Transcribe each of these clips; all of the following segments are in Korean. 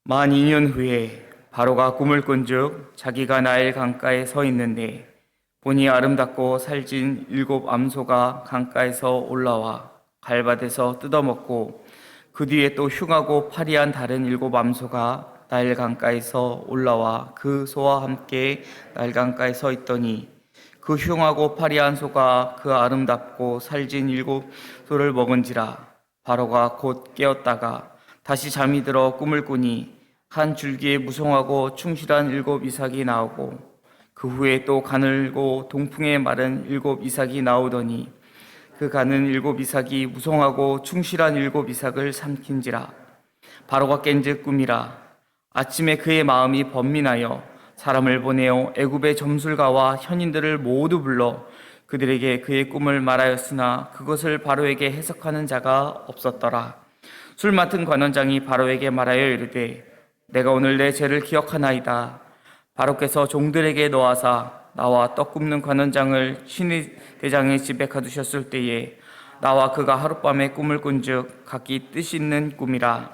만 2년 후에 바로가 꿈을 꾼즉 자기가 나일 강가에 서 있는데 보니 아름답고 살진 7암소가 강가에서 올라와 갈밭에서 뜯어먹고 그 뒤에 또 흉하고 파리한 다른 7암소가 나일 강가에서 올라와 그 소와 함께 나일 강가에 서 있더니 그 흉하고 파리한 소가 그 아름답고 살진 7소를 먹은지라. 바로가 곧 깨었다가 다시 잠이 들어 꿈을 꾸니 한 줄기에 무성하고 충실한 7이삭이 나오고 그 후에 또 가늘고 동풍에 마른 7이삭이 나오더니 그 가는 7이삭이 무성하고 충실한 7이삭을 삼킨지라. 바로가 깬즉 꿈이라. 아침에 그의 마음이 번민하여 사람을 보내어 애굽의 점술가와 현인들을 모두 불러 그들에게 그의 꿈을 말하였으나 그것을 바로에게 해석하는 자가 없었더라. 술 맡은 관원장이 바로에게 말하여 이르되 내가 오늘 내 죄를 기억하나이다. 바로께서 종들에게 노하사 나와 떡 굽는 관원장을 신의 대장의 집에 가두셨을 때에 나와 그가 하룻밤에 꿈을 꾼즉 각기 뜻 있는 꿈이라.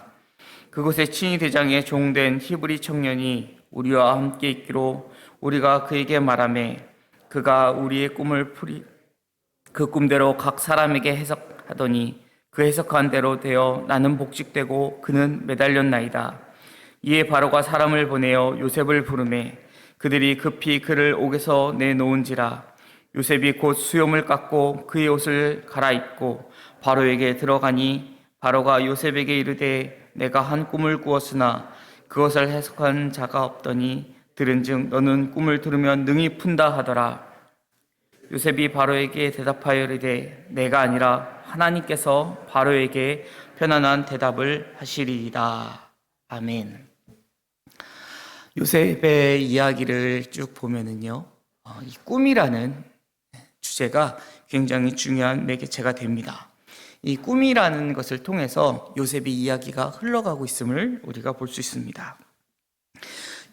그곳에 친위 대장의 종된 히브리 청년이 우리와 함께 있기로 우리가 그에게 말하매 그가 우리의 꿈을 그 꿈대로 각 사람에게 해석하더니 그 해석한 대로 되어 나는 복직되고 그는 매달렸나이다. 이에 바로가 사람을 보내어 요셉을 부르매 그들이 급히 그를 옥에서 내놓은지라. 요셉이 곧 수염을 깎고 그의 옷을 갈아입고 바로에게 들어가니 바로가 요셉에게 이르되 내가 한 꿈을 꾸었으나 그것을 해석한 자가 없더니 들은즉 너는 꿈을 들으면 능히 푼다 하더라. 요셉이 바로에게 대답하여 이르되 내가 아니라 하나님께서 바로에게 편안한 대답을 하시리이다. 아멘. 요셉의 이야기를 쭉 보면은요, 이 꿈이라는 주제가 굉장히 중요한 매개체가 됩니다. 이 꿈이라는 것을 통해서 요셉의 이야기가 흘러가고 있음을 우리가 볼 수 있습니다.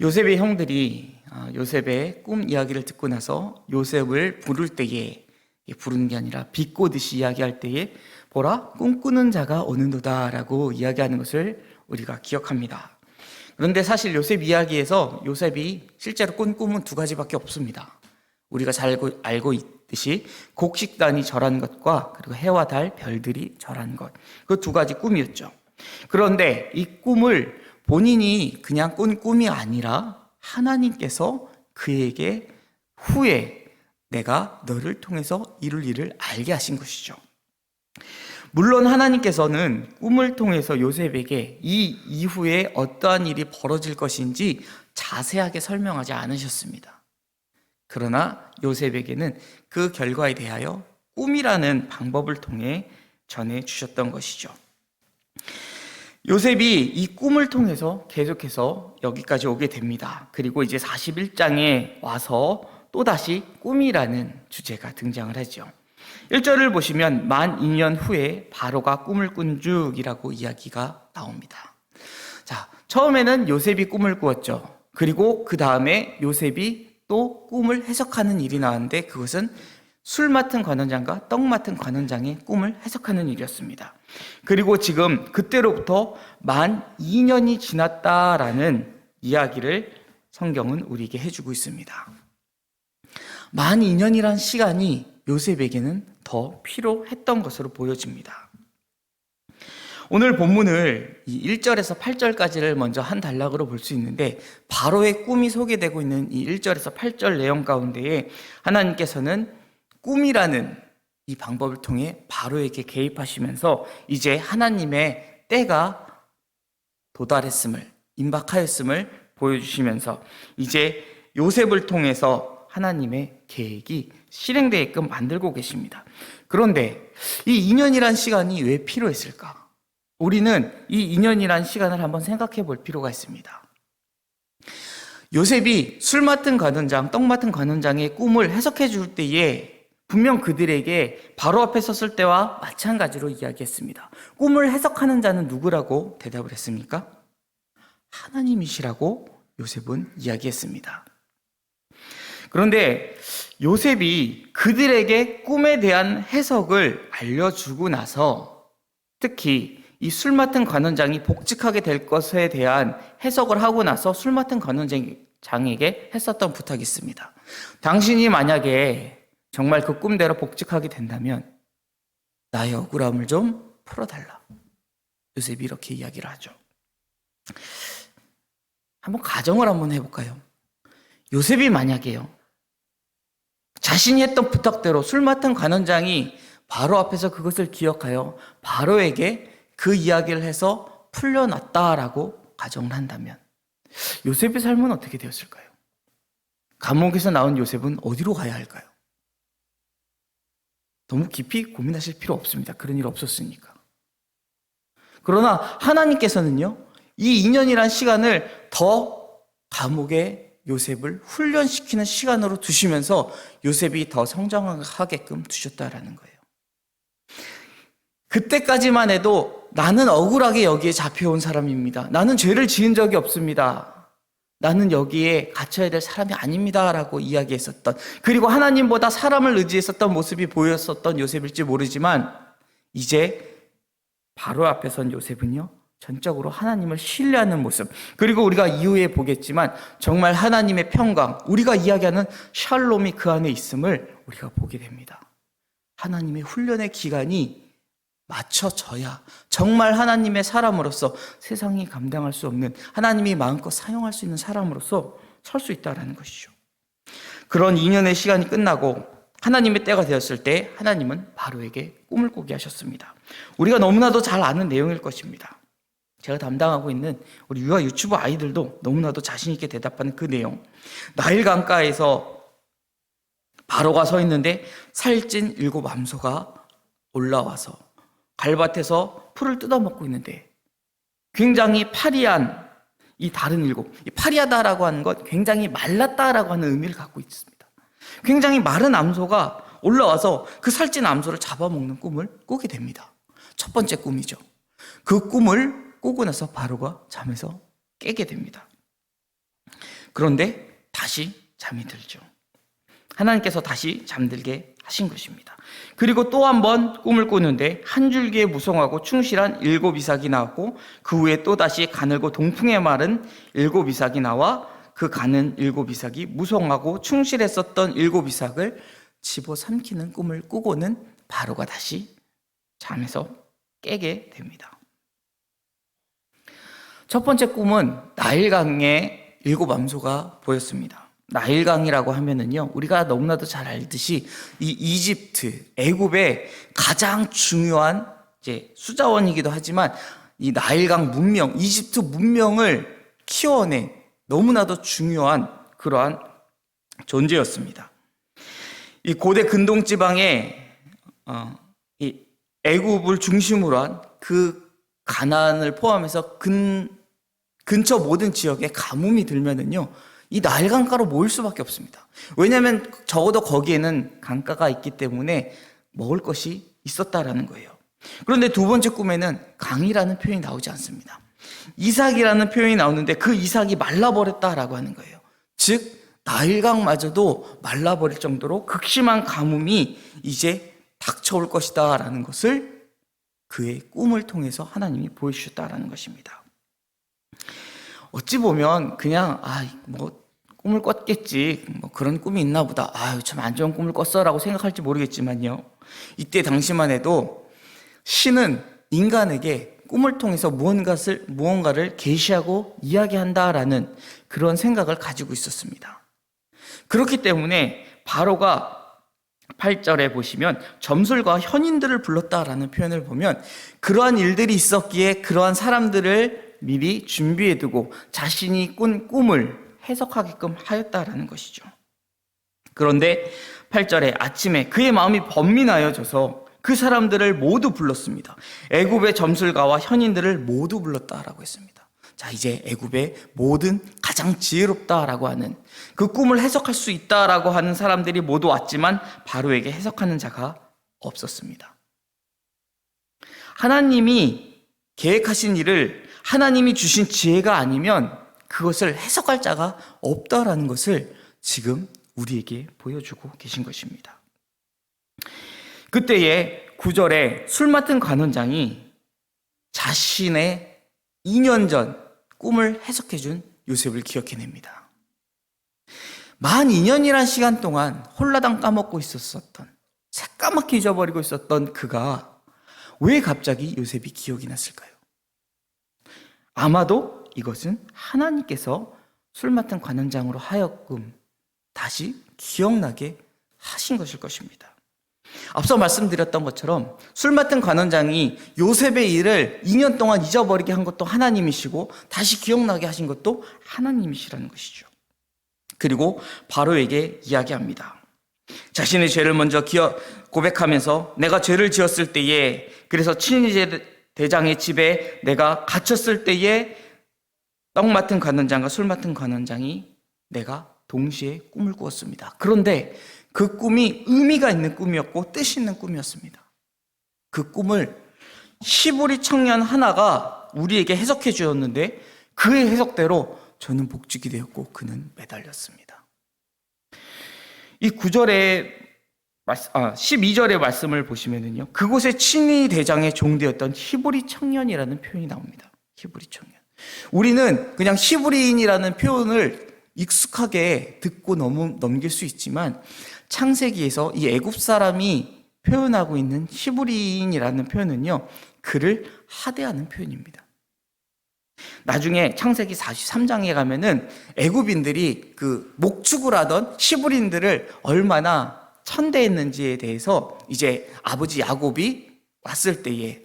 요셉의 형들이 요셉의 꿈 이야기를 듣고 나서 요셉을 부를 때에, 부르는 게 아니라 비꼬듯이 이야기할 때에 보라 꿈꾸는 자가 오는도다 라고 이야기하는 것을 우리가 기억합니다. 그런데 사실 요셉 이야기에서 요셉이 실제로 꾼 꿈은 2가지밖에 없습니다. 우리가 잘 알고 있듯이 곡식단이 절한 것과 그리고 해와 달, 별들이 절한 것, 그 2가지 꿈이었죠. 그런데 이 꿈을 본인이 그냥 꾼 꿈이 아니라 하나님께서 그에게 후에 내가 너를 통해서 이룰 일을 알게 하신 것이죠. 물론 하나님께서는 꿈을 통해서 요셉에게 이 이후에 어떠한 일이 벌어질 것인지 자세하게 설명하지 않으셨습니다. 그러나 요셉에게는 그 결과에 대하여 꿈이라는 방법을 통해 전해주셨던 것이죠. 요셉이 이 꿈을 통해서 계속해서 여기까지 오게 됩니다. 그리고 이제 41장에 와서 또다시 꿈이라는 주제가 등장을 하죠. 1절을 보시면 만 2년 후에 바로가 꿈을 꾼즉이라고 이야기가 나옵니다. 자, 처음에는 요셉이 꿈을 꾸었죠. 그리고 그 다음에 요셉이 또 꿈을 해석하는 일이 나왔는데 그것은 술 맡은 관원장과 떡 맡은 관원장의 꿈을 해석하는 일이었습니다. 그리고 지금 그때로부터 만 2년이 지났다라는 이야기를 성경은 우리에게 해주고 있습니다. 만 2년이란 시간이 요셉에게는 더 필요했던 것으로 보여집니다. 오늘 본문을 1절에서 8절까지를 먼저 한 단락으로 볼 수 있는데 바로의 꿈이 소개되고 있는 이 1절에서 8절 내용 가운데에 하나님께서는 꿈이라는 이 방법을 통해 바로에게 개입하시면서 이제 하나님의 때가 도달했음을, 임박하였음을 보여주시면서 이제 요셉을 통해서 하나님의 계획이 실행되게끔 만들고 계십니다. 그런데 이 2년이란 시간이 왜 필요했을까? 우리는 이 2년이란 시간을 한번 생각해 볼 필요가 있습니다. 요셉이 술 맡은 관원장, 떡 맡은 관원장의 꿈을 해석해 줄 때에 분명 그들에게 바로 앞에 섰을 때와 마찬가지로 이야기했습니다. 꿈을 해석하는 자는 누구라고 대답을 했습니까? 하나님이시라고 요셉은 이야기했습니다. 그런데 요셉이 그들에게 꿈에 대한 해석을 알려주고 나서 특히 이 술 맡은 관원장이 복직하게 될 것에 대한 해석을 하고 나서 술 맡은 관원장에게 했었던 부탁이 있습니다. 당신이 만약에 정말 그 꿈대로 복직하게 된다면 나의 억울함을 좀 풀어달라. 요셉이 이렇게 이야기를 하죠. 한번 가정을 한번 해볼까요? 요셉이 만약에요, 자신이 했던 부탁대로 술 맡은 관원장이 바로 앞에서 그것을 기억하여 바로에게 그 이야기를 해서 풀려났다라고 가정을 한다면 요셉의 삶은 어떻게 되었을까요? 감옥에서 나온 요셉은 어디로 가야 할까요? 너무 깊이 고민하실 필요 없습니다. 그런 일 없었으니까. 그러나 하나님께서는요, 이 2년이란 시간을 더 감옥에 요셉을 훈련시키는 시간으로 두시면서 요셉이 더 성장하게끔 두셨다라는 거예요. 그때까지만 해도 나는 억울하게 여기에 잡혀온 사람입니다. 나는 죄를 지은 적이 없습니다. 나는 여기에 갇혀야 될 사람이 아닙니다. 라고 이야기했었던, 그리고 하나님보다 사람을 의지했었던 모습이 보였었던 요셉일지 모르지만, 이제 바로 앞에 선 요셉은요, 전적으로 하나님을 신뢰하는 모습, 그리고 우리가 이후에 보겠지만 정말 하나님의 평강, 우리가 이야기하는 샬롬이 그 안에 있음을 우리가 보게 됩니다. 하나님의 훈련의 기간이 맞춰져야 정말 하나님의 사람으로서 세상이 감당할 수 없는, 하나님이 마음껏 사용할 수 있는 사람으로서 설 수 있다는 것이죠. 그런 2년의 시간이 끝나고 하나님의 때가 되었을 때 하나님은 바로에게 꿈을 꾸게 하셨습니다. 우리가 너무나도 잘 아는 내용일 것입니다. 제가 담당하고 있는 우리 유아 유튜브 아이들도 너무나도 자신 있게 대답하는 그 내용. 나일 강가에서 바로가 서 있는데 살찐 7 암소가 올라와서 갈밭에서 풀을 뜯어먹고 있는데 굉장히 파리한 이 다른 7, 이 파리하다라고 하는 것, 굉장히 말랐다라고 하는 의미를 갖고 있습니다. 굉장히 마른 암소가 올라와서 그 살찐 암소를 잡아먹는 꿈을 꾸게 됩니다. 첫 번째 꿈이죠. 그 꿈을 꾸고 나서 바로가 잠에서 깨게 됩니다. 그런데 다시 잠이 들죠. 하나님께서 다시 잠들게 하신 것입니다. 그리고 또 한 번 꿈을 꾸는데 한 줄기에 무성하고 충실한 7 이삭이 나왔고, 그 후에 또다시 가늘고 동풍에 마른 7 이삭이 나와 그 가는 7 이삭이 무성하고 충실했었던 7 이삭을 집어삼키는 꿈을 꾸고는 바로가 다시 잠에서 깨게 됩니다. 첫 번째 꿈은 나일강에 7 암소가 보였습니다. 나일강이라고 하면은요, 우리가 너무나도 잘 알듯이 이 이집트, 애굽의 가장 중요한 이제 수자원이기도 하지만 이 나일강 문명, 이집트 문명을 키워낸 너무나도 중요한 그러한 존재였습니다. 이 고대 근동 지방에 이 애굽을 중심으로 한 그 가나안을 포함해서 근처 모든 지역에 가뭄이 들면은요, 이 나일 강가로 모일 수밖에 없습니다. 왜냐하면 적어도 거기에는 강가가 있기 때문에 먹을 것이 있었다라는 거예요. 그런데 두 번째 꿈에는 강이라는 표현이 나오지 않습니다. 이삭이라는 표현이 나오는데 그 이삭이 말라버렸다라고 하는 거예요. 즉 나일강마저도 말라버릴 정도로 극심한 가뭄이 이제 닥쳐올 것이다 라는 것을 그의 꿈을 통해서 하나님이 보여주셨다라는 것입니다. 어찌 보면 그냥 꿈을 꿨겠지, 그런 꿈이 있나 보다, 참 안 좋은 꿈을 꿨어라고 생각할지 모르겠지만요, 이때 당시만 해도 신은 인간에게 꿈을 통해서 무언가를 계시하고 이야기한다라는 그런 생각을 가지고 있었습니다. 그렇기 때문에 바로가 8절에 보시면 점술과 현인들을 불렀다라는 표현을 보면 그러한 일들이 있었기에 그러한 사람들을 미리 준비해두고 자신이 꾼 꿈을 해석하게끔 하였다라는 것이죠. 그런데 8절에 아침에 그의 마음이 번민하여져서 그 사람들을 모두 불렀습니다. 애굽의 점술가와 현인들을 모두 불렀다라고 했습니다. 자, 이제 애굽의 모든 가장 지혜롭다라고 하는 그 꿈을 해석할 수 있다라고 하는 사람들이 모두 왔지만 바로에게 해석하는 자가 없었습니다. 하나님이 계획하신 일을 하나님이 주신 지혜가 아니면 그것을 해석할 자가 없다라는 것을 지금 우리에게 보여주고 계신 것입니다. 그때에 9절에 술 맡은 관원장이 자신의 2년 전 꿈을 해석해 준 요셉을 기억해냅니다. 만 2년이란 시간 동안 홀라당 까먹고 있었던, 새까맣게 잊어버리고 있었던 그가 왜 갑자기 요셉이 기억이 났을까요? 아마도 이것은 하나님께서 술 맡은 관원장으로 하여금 다시 기억나게 하신 것일 것입니다. 앞서 말씀드렸던 것처럼 술 맡은 관원장이 요셉의 일을 2년 동안 잊어버리게 한 것도 하나님이시고 다시 기억나게 하신 것도 하나님이시라는 것이죠. 그리고 바로에게 이야기합니다. 자신의 죄를 먼저 고백하면서 내가 죄를 지었을 때에, 그래서 친위 대장의 집에 내가 갇혔을 때에 떡 맡은 관원장과 술 맡은 관원장이 내가 동시에 꿈을 꾸었습니다. 그런데 그 꿈이 의미가 있는 꿈이었고 뜻이 있는 꿈이었습니다. 그 꿈을 시부리 청년 하나가 우리에게 해석해 주었는데 그의 해석대로 저는 복직이 되었고 그는 매달렸습니다. 이 12절의 말씀을 보시면은요, 그곳에 친위 대장의 종되었던 히브리 청년이라는 표현이 나옵니다. 히브리 청년. 우리는 그냥 히브리인이라는 표현을 익숙하게 듣고 넘길 수 있지만 창세기에서 이 애굽 사람이 표현하고 있는 히브리인이라는 표현은요, 그를 하대하는 표현입니다. 나중에 창세기 43장에 가면은 애굽인들이 그 목축을 하던 히브리인들을 얼마나 천대했는지에 대해서 이제 아버지 야곱이 왔을 때에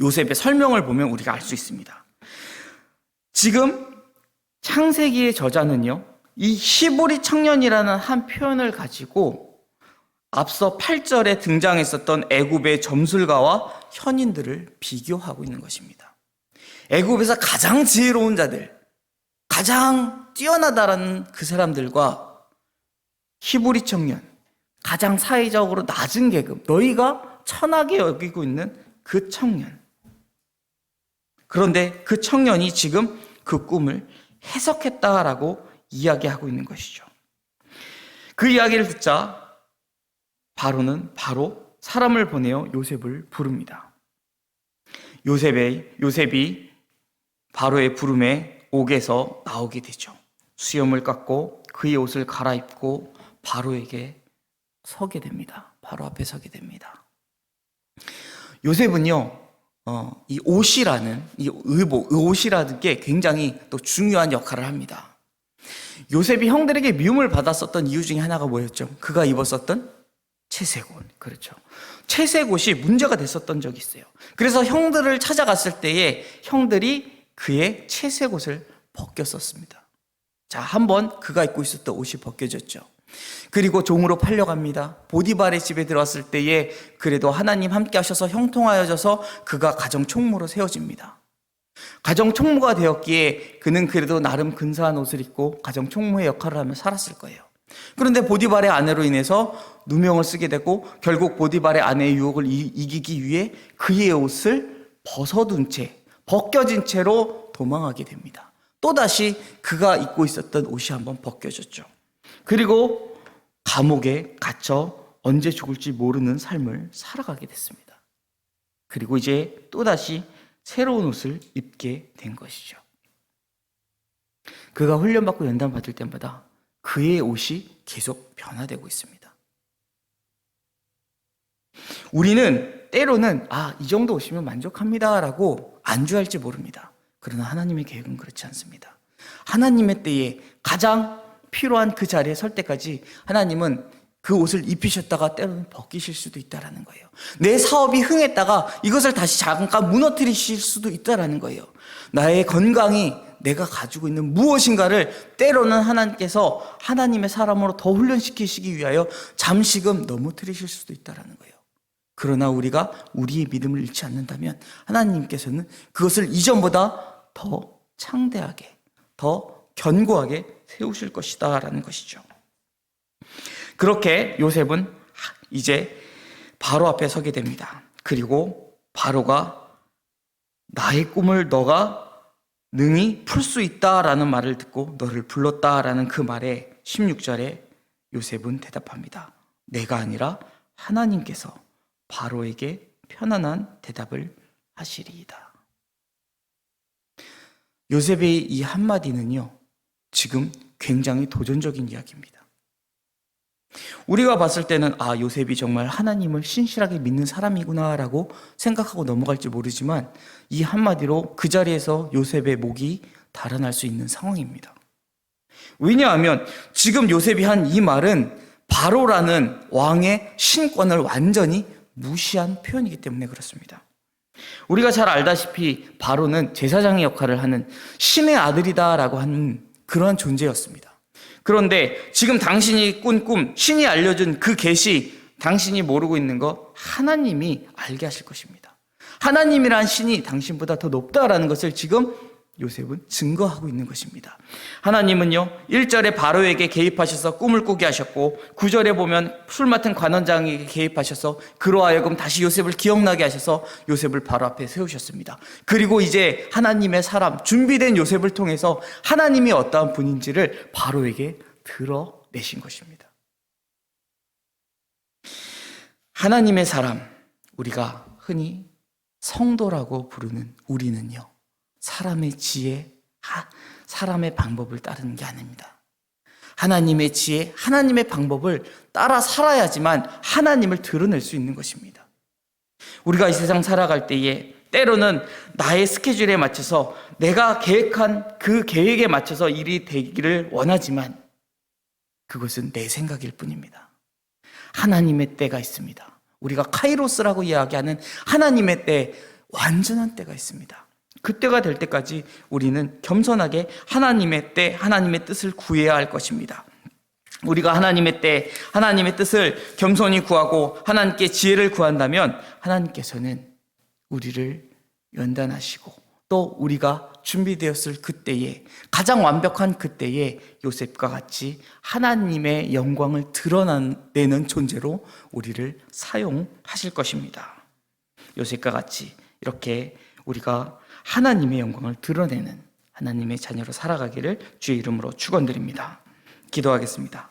요셉의 설명을 보면 우리가 알 수 있습니다. 지금 창세기의 저자는요, 이 히브리 청년이라는 한 표현을 가지고 앞서 8절에 등장했었던 애굽의 점술가와 현인들을 비교하고 있는 것입니다. 애굽에서 가장 지혜로운 자들, 가장 뛰어나다라는 그 사람들과 히브리 청년, 가장 사회적으로 낮은 계급, 너희가 천하게 여기고 있는 그 청년. 그런데 그 청년이 지금 그 꿈을 해석했다라고 이야기하고 있는 것이죠. 그 이야기를 듣자 바로는 바로 사람을 보내어 요셉을 부릅니다. 요셉이 바로의 부름에 옥에서 나오게 되죠. 수염을 깎고 그의 옷을 갈아입고 바로에게 서게 됩니다. 바로 앞에 서게 됩니다. 요셉은요, 이 옷이라는, 이 옷이라는 게 굉장히 또 중요한 역할을 합니다. 요셉이 형들에게 미움을 받았었던 이유 중에 하나가 뭐였죠? 그가 입었었던 채색옷. 그렇죠. 채색옷이 문제가 됐었던 적이 있어요. 그래서 형들을 찾아갔을 때에 형들이 그의 채색옷을 벗겼었습니다. 자, 한번 그가 입고 있었던 옷이 벗겨졌죠. 그리고 종으로 팔려갑니다. 보디발의 집에 들어왔을 때에 그래도 하나님 함께 하셔서 형통하여져서 그가 가정 총무로 세워집니다. 가정 총무가 되었기에 그는 그래도 나름 근사한 옷을 입고 가정 총무의 역할을 하며 살았을 거예요. 그런데 보디발의 아내로 인해서 누명을 쓰게 되고 결국 보디발의 아내의 유혹을 이기기 위해 그의 옷을 벗겨진 채로 도망하게 됩니다. 또다시 그가 입고 있었던 옷이 한번 벗겨졌죠. 그리고 감옥에 갇혀 언제 죽을지 모르는 삶을 살아가게 됐습니다. 그리고 이제 또다시 새로운 옷을 입게 된 것이죠. 그가 훈련받고 연단받을 때마다 그의 옷이 계속 변화되고 있습니다. 우리는 때로는 이 정도 옷이면 만족합니다라고 안주할지 모릅니다. 그러나 하나님의 계획은 그렇지 않습니다. 하나님의 때에 가장 필요한 그 자리에 설 때까지 하나님은 그 옷을 입히셨다가 때로는 벗기실 수도 있다는 거예요. 내 사업이 흥했다가 이것을 다시 잠깐 무너뜨리실 수도 있다는 거예요. 나의 건강이 내가 가지고 있는 무엇인가를 때로는 하나님께서 하나님의 사람으로 더 훈련시키시기 위하여 잠시금 넘어뜨리실 수도 있다는 거예요. 그러나 우리가 우리의 믿음을 잃지 않는다면 하나님께서는 그것을 이전보다 더 창대하게, 더 견고하게 세우실 것이다 라는 것이죠. 그렇게 요셉은 이제 바로 앞에 서게 됩니다. 그리고 바로가 나의 꿈을 너가 능히 풀 수 있다라는 말을 듣고 너를 불렀다라는 그 말에 16절에 요셉은 대답합니다. 내가 아니라 하나님께서 바로에게 편안한 대답을 하시리이다. 요셉의 이 한마디는요, 지금 굉장히 도전적인 이야기입니다. 우리가 봤을 때는 요셉이 정말 하나님을 신실하게 믿는 사람이구나라고 생각하고 넘어갈지 모르지만 이 한마디로 그 자리에서 요셉의 목이 달아날 수 있는 상황입니다. 왜냐하면 지금 요셉이 한 이 말은 바로라는 왕의 신권을 완전히 무시한 표현이기 때문에 그렇습니다. 우리가 잘 알다시피 바로는 제사장의 역할을 하는 신의 아들이다라고 하는 그러한 존재였습니다. 그런데 지금 당신이 꾼 꿈, 신이 알려준 그 계시, 당신이 모르고 있는 거 하나님이 알게 하실 것입니다. 하나님이란 신이 당신보다 더 높다라는 것을 지금 요셉은 증거하고 있는 것입니다. 하나님은요, 1절에 바로에게 개입하셔서 꿈을 꾸게 하셨고 9절에 보면 술 맡은 관원장에게 개입하셔서 그로 하여금 다시 요셉을 기억나게 하셔서 요셉을 바로 앞에 세우셨습니다. 그리고 이제 하나님의 사람, 준비된 요셉을 통해서 하나님이 어떠한 분인지를 바로에게 드러내신 것입니다. 하나님의 사람, 우리가 흔히 성도라고 부르는 우리는요, 사람의 지혜, 사람의 방법을 따르는 게 아닙니다. 하나님의 지혜, 하나님의 방법을 따라 살아야지만 하나님을 드러낼 수 있는 것입니다. 우리가 이 세상 살아갈 때에 때로는 나의 스케줄에 맞춰서 내가 계획한 그 계획에 맞춰서 일이 되기를 원하지만 그것은 내 생각일 뿐입니다. 하나님의 때가 있습니다. 우리가 카이로스라고 이야기하는 하나님의 때, 완전한 때가 있습니다. 그때가 될 때까지 우리는 겸손하게 하나님의 때, 하나님의 뜻을 구해야 할 것입니다. 우리가 하나님의 때, 하나님의 뜻을 겸손히 구하고 하나님께 지혜를 구한다면 하나님께서는 우리를 연단하시고 또 우리가 준비되었을 그때에, 가장 완벽한 그때에 요셉과 같이 하나님의 영광을 드러내는 존재로 우리를 사용하실 것입니다. 요셉과 같이 이렇게 우리가 하나님의 영광을 드러내는 하나님의 자녀로 살아가기를 주의 이름으로 축원드립니다. 기도하겠습니다.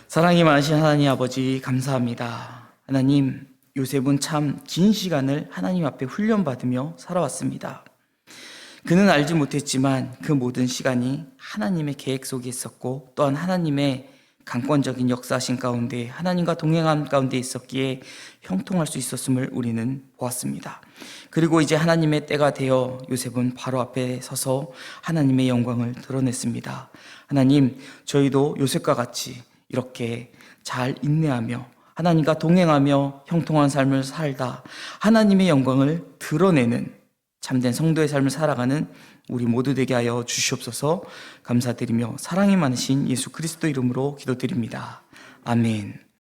사랑이 많으신 하나님 아버지, 감사합니다. 하나님, 요셉은 참 긴 시간을 하나님 앞에 훈련받으며 살아왔습니다. 그는 알지 못했지만 그 모든 시간이 하나님의 계획 속에 있었고 또한 하나님의 강권적인 역사하신 가운데 하나님과 동행한 가운데 있었기에 형통할 수 있었음을 우리는 보았습니다. 그리고 이제 하나님의 때가 되어 요셉은 바로 앞에 서서 하나님의 영광을 드러냈습니다. 하나님, 저희도 요셉과 같이 이렇게 잘 인내하며 하나님과 동행하며 형통한 삶을 살다 하나님의 영광을 드러내는 참된 성도의 삶을 살아가는 우리 모두 되게 하여 주시옵소서. 감사드리며 사랑이 많으신 예수 그리스도 이름으로 기도드립니다. 아멘.